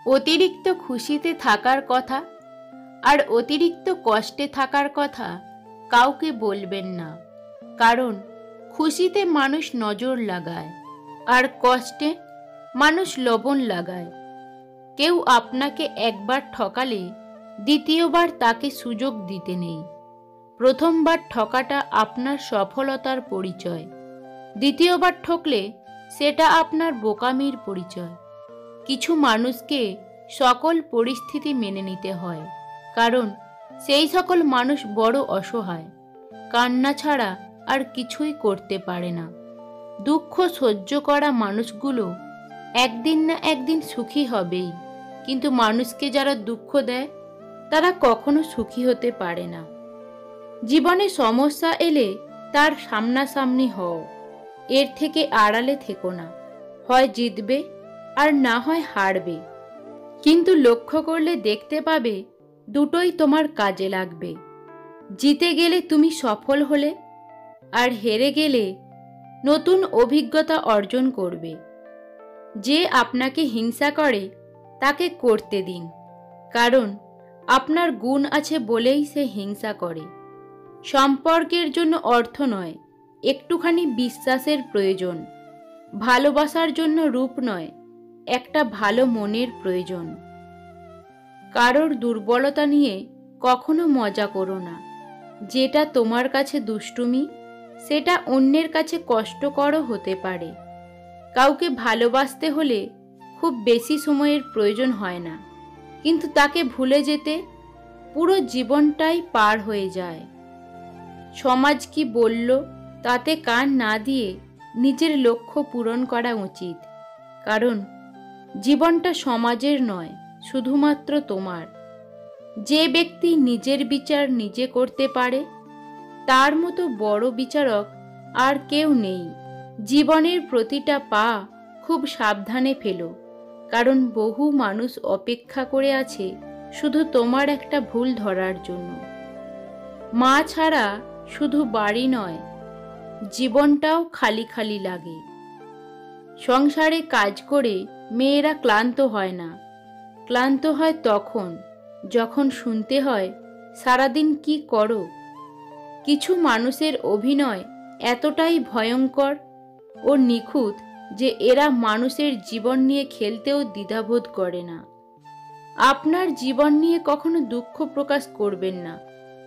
অতিরিক্ত খুশিতে থাকার কথা আর অতিরিক্ত কষ্টে থাকার কথা কাউকে বলবেন না, কারণ খুশিতে মানুষ নজর লাগায় আর কষ্টে মানুষ লবণ লাগায়। কেউ আপনাকে একবার ঠকালে দ্বিতীয়বার তাকে সুযোগ দিতে নেই। প্রথমবার ঠকাটা আপনার সফলতার পরিচয়, দ্বিতীয়বার ঠকলে সেটা আপনার বোকামির পরিচয়। কিছু মানুষকে সকল পরিস্থিতি মেনে নিতে হয়, কারণ সেই সকল মানুষ বড় অসহায়, কান্না ছাড়া আর কিছুই করতে পারে না। দুঃখ সহ্য করা মানুষগুলো একদিন না একদিন সুখী হবেই, কিন্তু মানুষকে যারা দুঃখ দেয় তারা কখনো সুখী হতে পারে না। জীবনে সমস্যা এলে তার সামনাসামনি হও, এর থেকে আড়ালে থেকো না। হয় জিতবে আর না হয় হারবে, কিন্তু লক্ষ্য করলে দেখতে পাবে দুটোই তোমার কাজে লাগবে। জিতে গেলে তুমি সফল হলে, আর হেরে গেলে নতুন অভিজ্ঞতা অর্জন করবে। যে আপনাকে হিংসা করে তাকে করতে দিন, কারণ আপনার গুণ আছে বলেই সে হিংসা করে। সম্পর্কের জন্য অর্থ নয়, একটুখানি বিশ্বাসের প্রয়োজন। ভালোবাসার জন্য রূপ নয়, একটা ভালো মনের প্রয়োজন। কারোর দুর্বলতা নিয়ে কখনো মজা করো না। যেটা তোমার কাছে দুষ্টুমি, সেটা অন্যের কাছে কষ্টকরও হতে পারে। কাউকে ভালোবাসতে হলে খুব বেশি সময়ের প্রয়োজন হয় না, কিন্তু তাকে ভুলে যেতে পুরো জীবনটাই পার হয়ে যায়। সমাজ কি বলল তাতে কান না দিয়ে নিজের লক্ষ্য পূরণ করা উচিত, কারণ জীবনটা সমাজের নয়, শুধুমাত্র তোমার। যে ব্যক্তি নিজের বিচার নিজে করতে পারে তার মতো বড় বিচারক আর কেউ নেই। জীবনের প্রতিটা পা খুব সাবধানে ফেলো, কারণ বহু মানুষ অপেক্ষা করে আছে শুধু তোমার একটা ভুল ধরার জন্য। মা ছাড়া শুধু বাড়ি নয়, জীবনটাও খালি খালি লাগে। সংসারে কাজ করে মেয়েরা ক্লান্ত হয় না, ক্লান্ত হয় তখন যখন শুনতে হয় সারাদিন কি করো। কিছু মানুষের অভিনয় এতটাই ভয়ঙ্কর ও নিখুঁত যে এরা মানুষের জীবন নিয়ে খেলতেও দ্বিধাবোধ করে না। আপনার জীবন নিয়ে কখনো দুঃখ প্রকাশ করবেন না।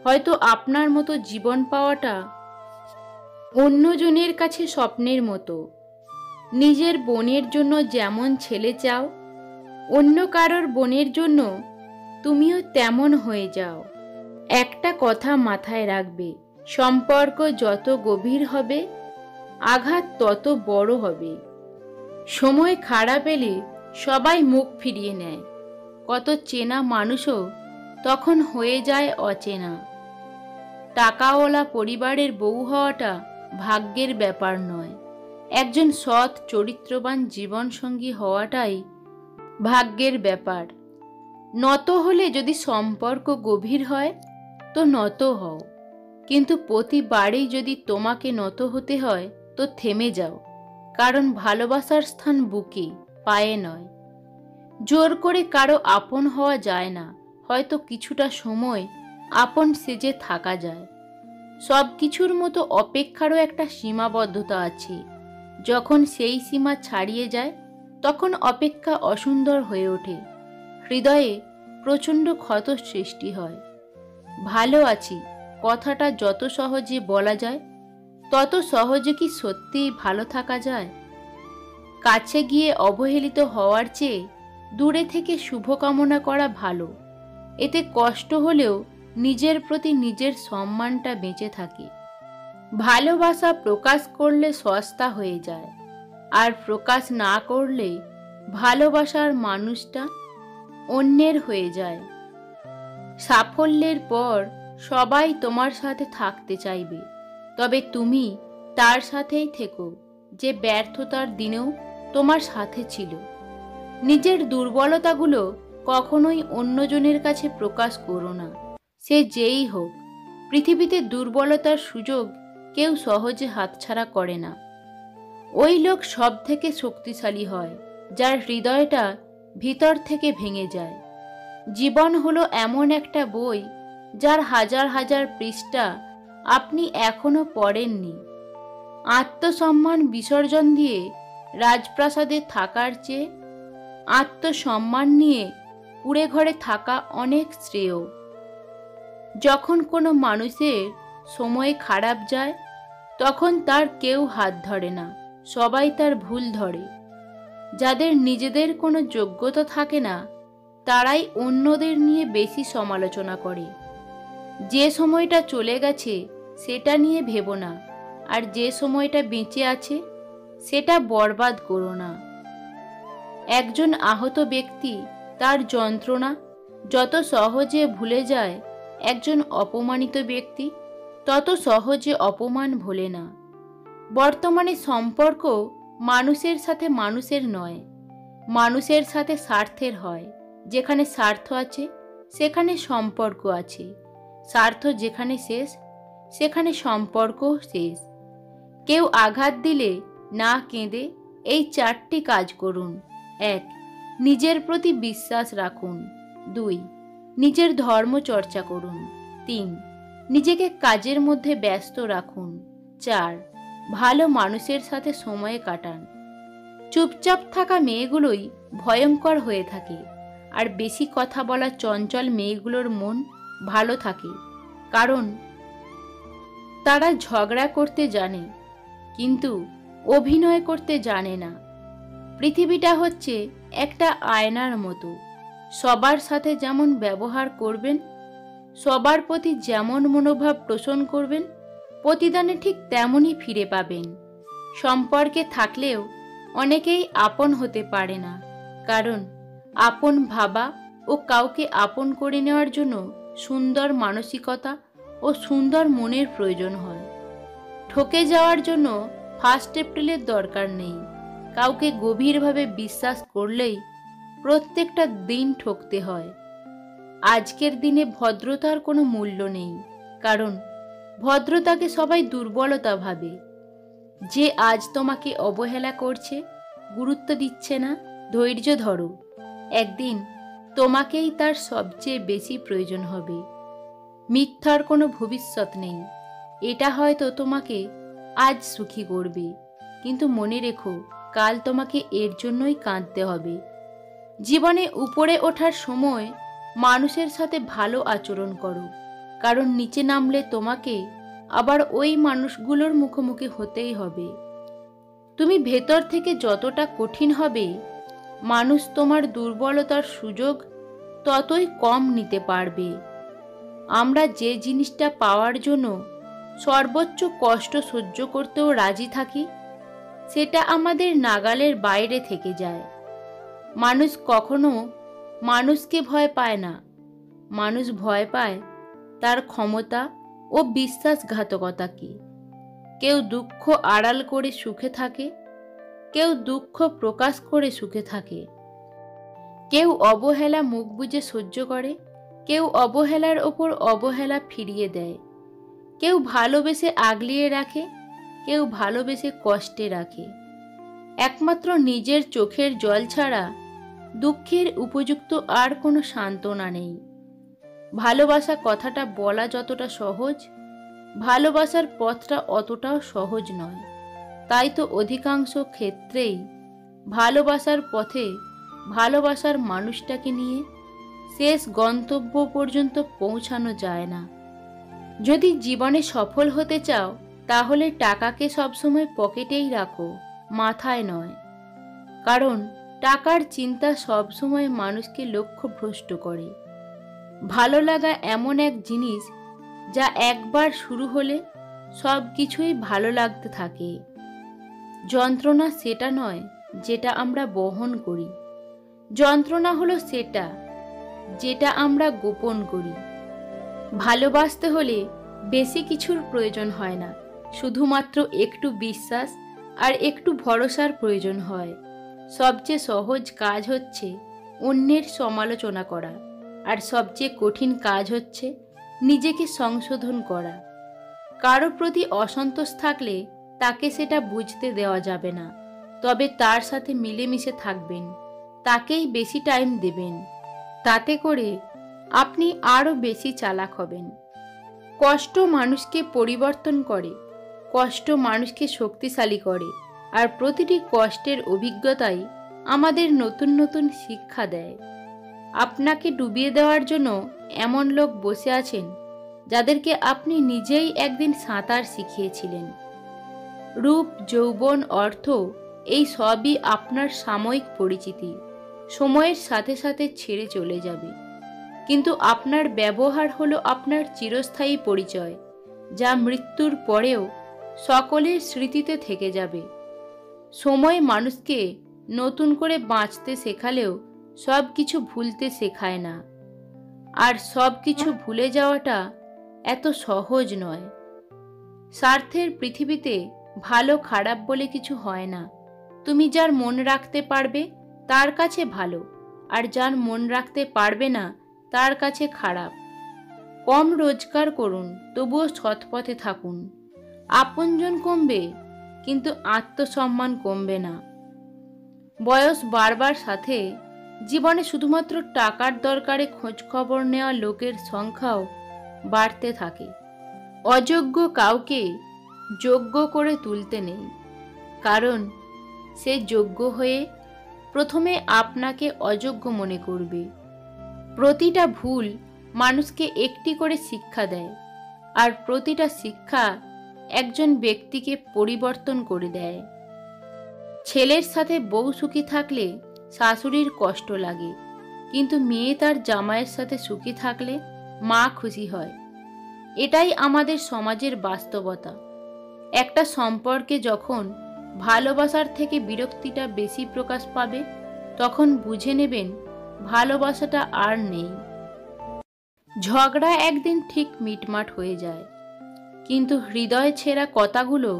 হয়তো আপনার মতো জীবন পাওয়াটা অন্যজনের কাছে স্বপ্নের মতো। নিজের বোনের জন্য যেমন ছেলে চাও, অন্য কারোর বোনের জন্য তুমিও তেমন হয়ে যাও। একটা কথা মাথায় রাখবে, সম্পর্ক যত গভীর হবে আঘাত তত বড় হবে। সময় খারাপ এলে সবাই মুখ ফিরিয়ে নেয়, কত চেনা মানুষও তখন হয়ে যায় অচেনা। টাকাওয়ালা পরিবারের বউ হওয়াটা ভাগ্যের ব্যাপার নয়, একজন সৎ চরিত্রবান জীবনসঙ্গী হওয়াটাই ভাগ্যের ব্যাপার। নত হলে যদি সম্পর্ক গভীর হয় তো নত হও, কিন্তু প্রতিবারেই যদি তোমাকে নত হতে হয় তো থেমে যাও, কারণ ভালোবাসার স্থান বুকে, পায়ে নয়। জোর করে কারো আপন হওয়া যায় না, হয়তো কিছুটা সময় আপন সেজে থাকা যায়। সব কিছুর মতো অপেক্ষারও একটা সীমাবদ্ধতা আছে। যখন সেই সীমা ছাড়িয়ে যায় তখন অপেক্ষা অসুন্দর হয়ে ওঠে, হৃদয়ে প্রচণ্ড ক্ষত সৃষ্টি হয়। ভালো আছি কথাটা যত সহজে বলা যায়, তত সহজে কি সত্যিই ভালো থাকা যায়? কাছে গিয়ে অবহেলিত হওয়ার চেয়ে দূরে থেকে শুভকামনা করা ভালো। এতে কষ্ট হলেও নিজের প্রতি নিজের সম্মানটা বেঁচে থাকে। ভালোবাসা প্রকাশ করলে সস্তা হয়ে যায়, আর প্রকাশ না করলে ভালোবাসার মানুষটা অন্যের হয়ে যায়। সাফল্যের পর সবাই তোমার সাথে থাকতে চাইবে, তবে তুমি তার সাথেই থেকো যে ব্যর্থতার দিনেও তোমার সাথে ছিল। নিজের দুর্বলতাগুলো কখনোই অন্যজনের কাছে প্রকাশ করো না, সে যেই হোক। পৃথিবীতে দুর্বলতার সুযোগ কেউ সহজে হাতছাড়া করে না। ওই লোক সব থেকে শক্তিশালী হয় যার হৃদয়টা ভিতর থেকে ভেঙে যায়। জীবন হলো এমন একটা বই যার হাজার হাজার পৃষ্ঠা আপনি এখনো পড়েননি। আত্মসম্মান বিসর্জন দিয়ে রাজপ্রাসাদে থাকার চেয়ে আত্মসম্মান নিয়ে কুঁড়ে ঘরে থাকা অনেক শ্রেয়। যখন কোনো মানুষের সময় খারাপ যায় তখন তার কেউ হাত ধরে না, সবাই তার ভুল ধরে। যাদের নিজেদের কোনো যোগ্যতা থাকে না তারাই অন্যদের নিয়ে বেশি সমালোচনা করে। যে সময়টা চলে গেছে সেটা নিয়ে ভেবো না, আর যে সময়টা বেঁচে আছে সেটা বরবাদ করো না। একজন আহত ব্যক্তি তার যন্ত্রণা যত সহজে ভুলে যায়, একজন অপমানিত ব্যক্তি তত সহজে অপমান ভোলে না। বর্তমানে সম্পর্ক মানুষের সাথে মানুষের নয়, মানুষের সাথে স্বার্থের হয়। যেখানে স্বার্থ আছে সেখানে সম্পর্ক আছে, স্বার্থ যেখানে শেষ সেখানে সম্পর্ক শেষ। কেউ আঘাত দিলে না কেঁদে এই 4টি কাজ করুন। 1. নিজের প্রতি বিশ্বাস রাখুন। 2. নিজের ধর্ম চর্চা করুন। 3. নিজেকে কাজের মধ্যে ব্যস্ত রাখুন। 4. ভালো মানুষের সাথে সময় কাটান। চুপচাপ থাকা মেয়েগুলোই ভয়ঙ্কর হয়ে থাকে, আর বেশি কথা বলা চঞ্চল মেয়েগুলোর মন ভালো থাকে, কারণ তারা ঝগড়া করতে জানে কিন্তু অভিনয় করতে জানে না। পৃথিবীটা হচ্ছে একটা আয়নার মতো, সবার সাথে যেমন ব্যবহার করবেন, সবার প্রতি যেমন মনোভাব পোষণ করবেন, প্রতিদানে ঠিক তেমনই ফিরে পাবেন। সম্পর্কে থাকলেও অনেকেই আপন হতে পারে না, কারণ আপন ভাবা ও কাউকে আপন করে নেওয়ার জন্য সুন্দর মানসিকতা ও সুন্দর মনের প্রয়োজন হয়। ঠকে যাওয়ার জন্য ফার্স্ট এপ্রিলের দরকার নেই। কাউকে গভীরভাবে বিশ্বাস করলেই প্রত্যেকটা দিন ঠকতে হয়। আজকের দিনে ভদ্রতার কোনো মূল্য নেই, কারণ ভদ্রতাকে সবাই দুর্বলতা ভাবে। যে আজ তোমাকে অবহেলা করছে, গুরুত্ব দিচ্ছে না, ধৈর্য ধরো, একদিন তোমাকেই তার সবচেয়ে বেশি প্রয়োজন হবে। মিথ্যার কোনো ভবিষ্যৎ নেই। এটা হয়তো তোমাকে আজ সুখী করবে, কিন্তু মনে রেখো কাল তোমাকে এর জন্যই কাঁদতে হবে। জীবনে উপরে ওঠার সময় মানুষের সাথে ভালো আচরণ করো, কারণ নিচে নামলে তোমাকে আবার ওই মানুষগুলোর মুখোমুখি হতেই হবে। তুমি ভেতর থেকে যতটা কঠিন হবে, মানুষ তোমার দুর্বলতার সুযোগ ততই কম নিতে পারবে। আমরা যে জিনিসটা পাওয়ার জন্য সর্বোচ্চ কষ্ট সহ্য করতেও রাজি থাকি, সেটা আমাদের নাগালের বাইরে থেকে যায়। মানুষ কখনো মানুষকে ভয় পায় না, মানুষ ভয় পায় তার ক্ষমতা ও বিশ্বাসঘাতকতাকে। কেউ দুঃখ আড়াল করে সুখে থাকে, কেউ দুঃখ প্রকাশ করে সুখে থাকে। কেউ অবহেলা মুখ বুজে সহ্য করে, কেউ অবহেলার ওপর অবহেলা ফিরিয়ে দেয়। কেউ ভালোবেসে আগলিয়ে রাখে, কেউ ভালোবেসে কষ্টে রাখে। একমাত্র নিজের চোখের জল ছাড়া দুঃখের উপযুক্ত আর কোনো সান্ত্বনা নেই। ভালোবাসা কথাটা বলা যতটা সহজ, ভালোবাসার পথটা অতটাও সহজ নয়। তাই তো অধিকাংশ ক্ষেত্রেই ভালোবাসার পথে ভালোবাসার মানুষটাকে নিয়ে শেষ গন্তব্য পর্যন্ত পৌঁছানো যায় না। যদি জীবনে সফল হতে চাও তাহলে টাকাকে সবসময় পকেটেই রাখো, মাথায় নয়। কারণ টাকার চিন্তা সবসময় মানুষকে লক্ষ্যভ্রষ্ট করে। ভালো লাগা এমন এক জিনিস যা একবার শুরু হলে সব কিছুই ভালো লাগতে থাকে। যন্ত্রণা সেটা নয় যেটা আমরা বহন করি, যন্ত্রণা হলো সেটা যেটা আমরা গোপন করি। ভালোবাসতে হলে বেশি কিছুর প্রয়োজন হয় না, শুধুমাত্র একটু বিশ্বাস আর একটু ভরসার প্রয়োজন হয়। সবচেয়ে সহজ কাজ হচ্ছে অন্যের সমালোচনা করা, আর সবচেয়ে কঠিন কাজ হচ্ছে নিজেকে সংশোধন করা। কারো প্রতি অসন্তোষ থাকলে তাকে সেটা বুঝতে দেওয়া যাবে না, তবে তার সাথে মিলেমিশে থাকবেন। তাকেই বেশি টাইম দেবেন। তাতে করে আপনি আরও বেশি চালাক হবেন। কষ্ট মানুষকে পরিবর্তন করে, কষ্ট মানুষকে শক্তিশালী করে, আর প্রতিটি কষ্টের অভিজ্ঞতাই আমাদের নতুন নতুন শিক্ষা দেয়। আপনাকে ডুবিয়ে দেওয়ার জন্য এমন লোক বসে আছেন যাদেরকে আপনি নিজেই একদিন সাঁতার শিখিয়েছিলেন। রূপ, যৌবন, অর্থ এই সবই আপনার সাময়িক পরিচিতি, সময়ের সাথে সাথে ছেড়ে চলে যাবে। কিন্তু আপনার ব্যবহার হলো আপনার চিরস্থায়ী পরিচয়, যা মৃত্যুর পরেও সকলের স্মৃতিতে থেকে যাবে। সময় মানুষকে নতুন করে বাঁচতে শেখালেও সব কিছু ভুলতে শেখায় না, আর সব কিছু ভুলে যাওয়াটা এত সহজ নয়। স্বার্থের পৃথিবীতে ভালো খারাপ বলে কিছু হয় না। তুমি যার মন রাখতে পারবে তার কাছে ভালো, আর যার মন রাখতে পারবে না তার কাছে খারাপ। কম রোজগার করুন, তবুও সৎপথে থাকুন। আপনজন কমবে, কিন্তু আত্মসম্মান কমবে না। বয়স বাড়বার সাথে জীবনে শুধুমাত্র টাকার দরকারে খোঁজ খবর নেওয়া লোকের সংখ্যাও বাড়তে থাকে। অযোগ্য কাউকে যোগ্য করে তুলতে নেই, কারণ সে যোগ্য হয়ে প্রথমে আপনাকে অযোগ্য মনে করবে। প্রতিটা ভুল মানুষকে একটি করে শিক্ষা দেয়, আর প্রতিটা শিক্ষা একজন ব্যক্তিকে পরিবর্তন করে দেয়। ছেলের সাথে বউ সুখী থাকলে শাশুড়ির কষ্ট লাগে, কিন্তু মেয়ে তার জামাইয়ের সাথে সুখী থাকলে মা খুশি হয়। এটাই আমাদের সমাজের বাস্তবতা। একটা সম্পর্কে যখন ভালোবাসার থেকে বিরক্তিটা বেশি প্রকাশ পাবে, তখন বুঝে নেবেন ভালোবাসাটা আর নেই। ঝগড়া একদিন ঠিক মিটমাট হয়ে যায়, কিন্তু হৃদয় ছেঁড়া কথাগুলো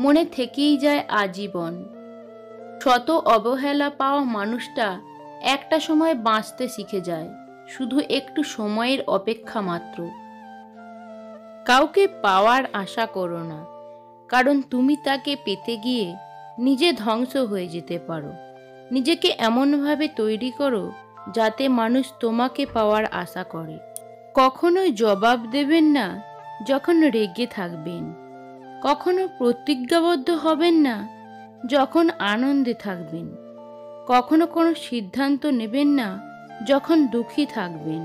মনে থেকেই যায় আজীবন। শত অবহেলা পাওয়া মানুষটা একটা সময় বাঁচতে শিখে যায়, শুধু একটু সময়ের অপেক্ষা মাত্র। কাউকে পাওয়ার আশা করো না, কারণ তুমি তাকে পেতে গিয়ে নিজে ধ্বংস হয়ে যেতে পারো। নিজেকে এমনভাবে তৈরি করো যাতে মানুষ তোমাকে পাওয়ার আশা করে। কখনোই জবাব দেবেন না যখন রেগে থাকবেন, কখনো প্রতিজ্ঞাবদ্ধ হবেন না যখন আনন্দে থাকবেন, কখনো কোনো সিদ্ধান্ত নেবেন না যখন দুঃখী থাকবেন।